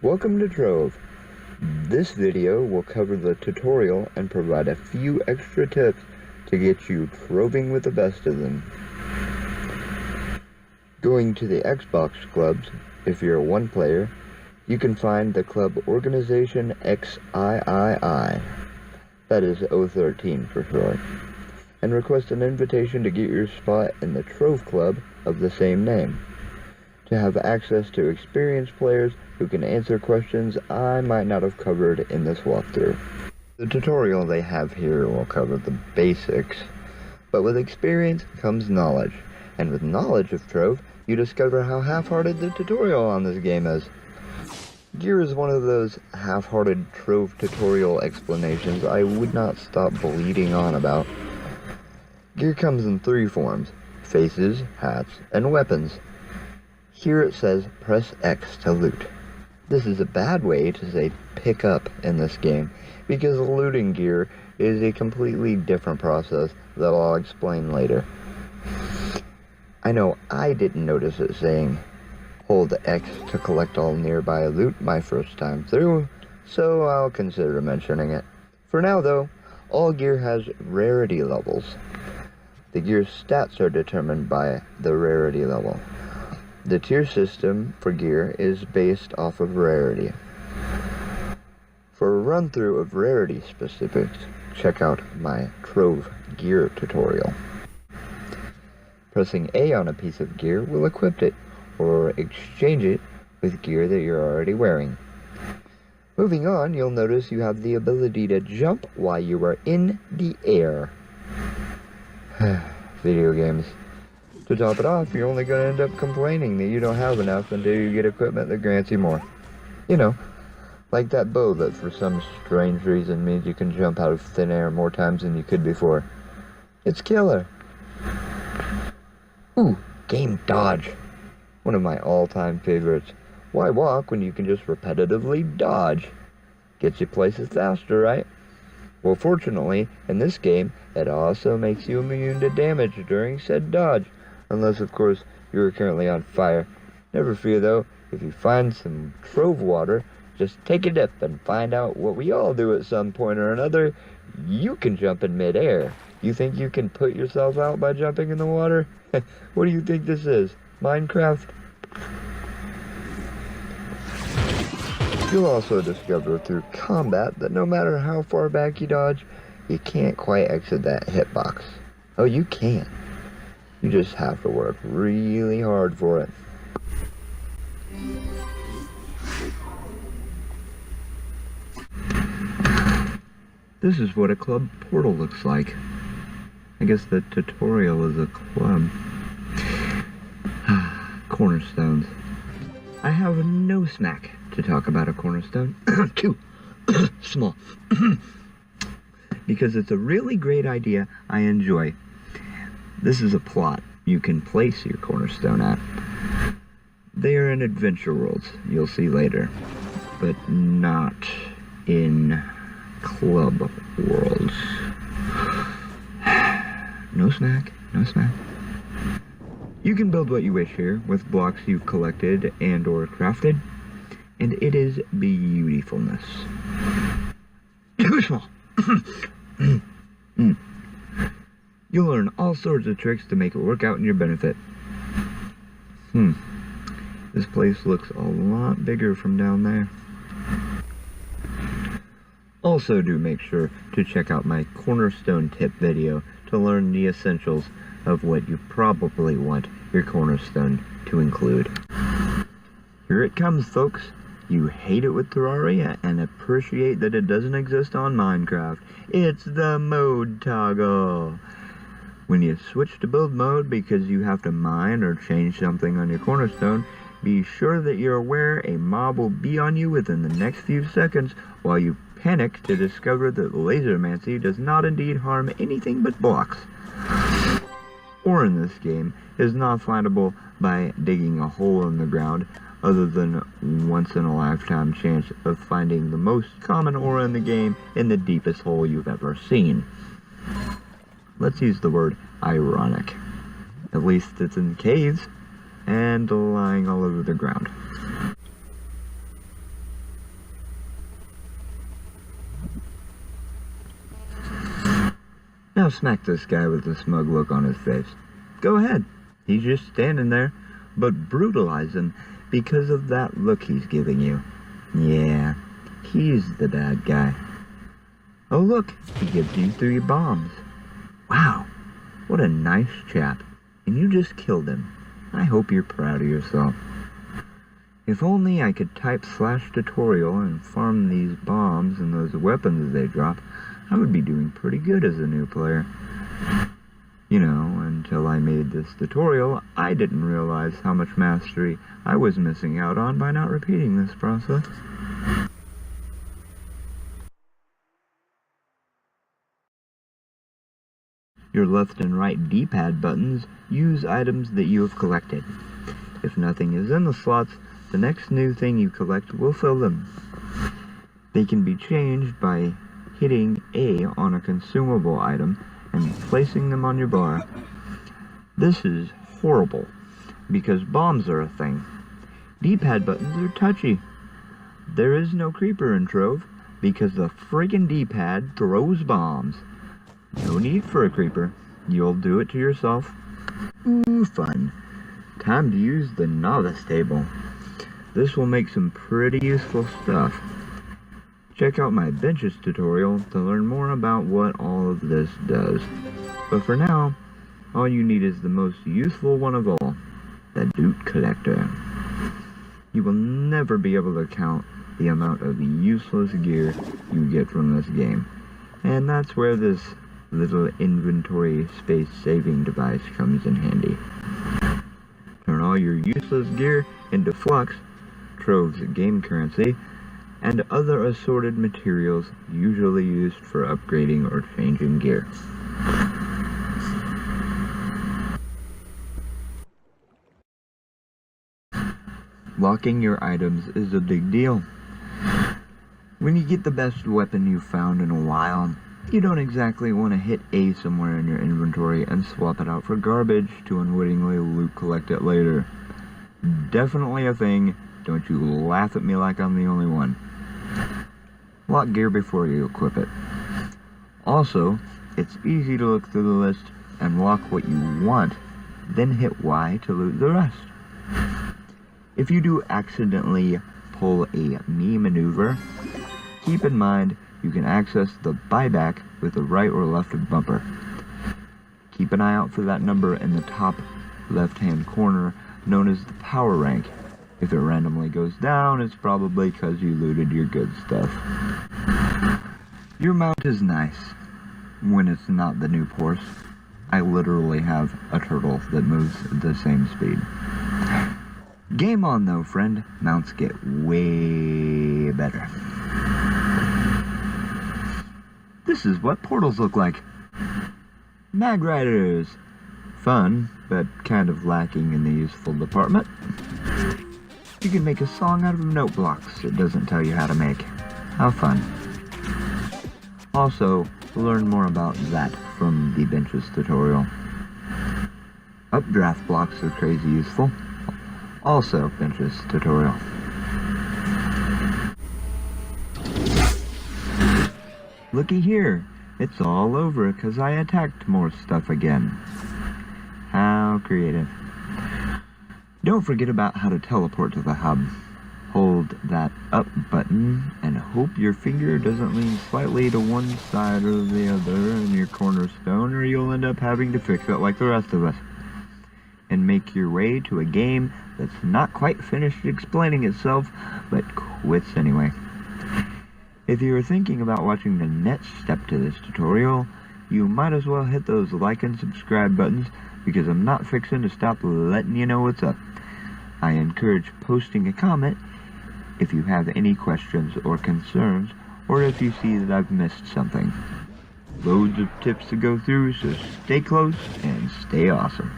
Welcome to Trove. This video will cover the tutorial and provide a few extra tips to get you troving with the best of them. Going to the Xbox clubs, if you're a one player, you can find the club organization XIII, that is 013 for short, and request an invitation to get your spot in the Trove club of the same name, to have access to experienced players who can answer questions I might not have covered in this walkthrough. The tutorial they have here will cover the basics, but with experience comes knowledge, and with knowledge of Trove, you discover how half-hearted the tutorial on this game is. Gear is one of those half-hearted Trove tutorial explanations I would not stop bleeding on about. Gear comes in three forms: faces, hats, and weapons. Here it says press X to loot. This is a bad way to say pick up in this game, because looting gear is a completely different process that I'll explain later. I know I didn't notice it saying hold X to collect all nearby loot my first time through, so I'll consider mentioning it. For now though, all gear has rarity levels. The gear's stats are determined by the rarity level. The tier system for gear is based off of rarity. For a run-through of rarity specifics, check out my Trove gear tutorial. Pressing A on a piece of gear will equip it, or exchange it with gear that you're already wearing. Moving on, you'll notice you have the ability to jump while you are in the air. Video games. To top it off, you're only going to end up complaining that you don't have enough until you get equipment that grants you more. You know, like that bow that for some strange reason means you can jump out of thin air more times than you could before. It's killer. Ooh, game dodge. One of my all-time favorites. Why walk when you can just repetitively dodge? Gets you places faster, right? Well, fortunately, in this game, it also makes you immune to damage during said dodge. Unless, of course, you are currently on fire. Never fear, though. If you find some Trove water, just take a dip and find out what we all do at some point or another. You can jump in midair. You think you can put yourself out by jumping in the water? What do you think this is? Minecraft? You'll also discover through combat that no matter how far back you dodge, you can't quite exit that hitbox. Oh, you can. You just have to work really hard for it. This is what a club portal looks like. I guess the tutorial is a club. Cornerstones. I have no smack to talk about a cornerstone. Too small. Because it's a really great idea I enjoy. This is a plot you can place your cornerstone at. They are in adventure worlds, you'll see later, but not in club worlds. No smack, no smack. You can build what you wish here with blocks you've collected and or crafted, and it is beautifulness. Too small. You'll learn all sorts of tricks to make it work out in your benefit. This place looks a lot bigger from down there. Also do make sure to check out my cornerstone tip video to learn the essentials of what you probably want your cornerstone to include. Here it comes, folks. You hate it with Terraria and appreciate that it doesn't exist on Minecraft. It's the mode toggle. When you switch to build mode because you have to mine or change something on your cornerstone, be sure that you're aware a mob will be on you within the next few seconds while you panic to discover that lasermancy does not indeed harm anything but blocks. Ore in this game is not findable by digging a hole in the ground, other than once in a lifetime chance of finding the most common ore in the game in the deepest hole you've ever seen. Let's use the word ironic. At least it's in caves and lying all over the ground. Now smack this guy with a smug look on his face. Go ahead. He's just standing there, but brutalize him because of that look he's giving you. Yeah, he's the bad guy. Oh look, he gives you 3 bombs. Wow, what a nice chap. And you just killed him. I hope you're proud of yourself. If only I could type /tutorial and farm these bombs and those weapons they drop, I would be doing pretty good as a new player. You know, until I made this tutorial, I didn't realize how much mastery I was missing out on by not repeating this process. Your left and right D-pad buttons use items that you have collected. If nothing is in the slots, the next new thing you collect will fill them. They can be changed by hitting A on a consumable item and placing them on your bar. This is horrible, because bombs are a thing. D-pad buttons are touchy. There is no creeper in Trove, because the friggin' D-pad throws bombs. No need for a creeper. You'll do it to yourself. Ooh, fun. Time to use the novice table. This will make some pretty useful stuff. Check out my benches tutorial to learn more about what all of this does. But for now, all you need is the most useful one of all, the loot collector. You will never be able to count the amount of useless gear you get from this game. And that's where this little inventory space saving device comes in handy. Turn all your useless gear into flux, Trove's game currency, and other assorted materials usually used for upgrading or changing gear. Locking your items is a big deal. When you get the best weapon you've found in a while, you don't exactly want to hit A somewhere in your inventory and swap it out for garbage to unwittingly loot collect it later. Definitely a thing. Don't you laugh at me like I'm the only one. Lock gear before you equip it. Also, it's easy to look through the list and lock what you want, then hit Y to loot the rest. If you do accidentally pull a me maneuver, keep in mind you can access the buyback with the right or left bumper. Keep an eye out for that number in the top left-hand corner known as the power rank. If it randomly goes down, it's probably because you looted your good stuff. Your mount is nice when it's not the new horse. I literally have a turtle that moves the same speed. Game on though, friend. Mounts get way better. This is what portals look like. Mag Riders. Fun, but kind of lacking in the useful department. You can make a song out of note blocks it doesn't tell you how to make. How fun. Also, learn more about that from the benches tutorial. Updraft blocks are crazy useful. Also, benches tutorial. Looky here, it's all over because I attacked more stuff again. How creative. Don't forget about how to teleport to the hub. Hold that up button and hope your finger doesn't lean slightly to one side or the other in your cornerstone, or you'll end up having to fix it like the rest of us. And make your way to a game that's not quite finished explaining itself, but quits anyway. If you are thinking about watching the next step to this tutorial, you might as well hit those like and subscribe buttons, because I'm not fixing to stop letting you know what's up. I encourage posting a comment if you have any questions or concerns, or if you see that I've missed something. Loads of tips to go through, so stay close and stay awesome.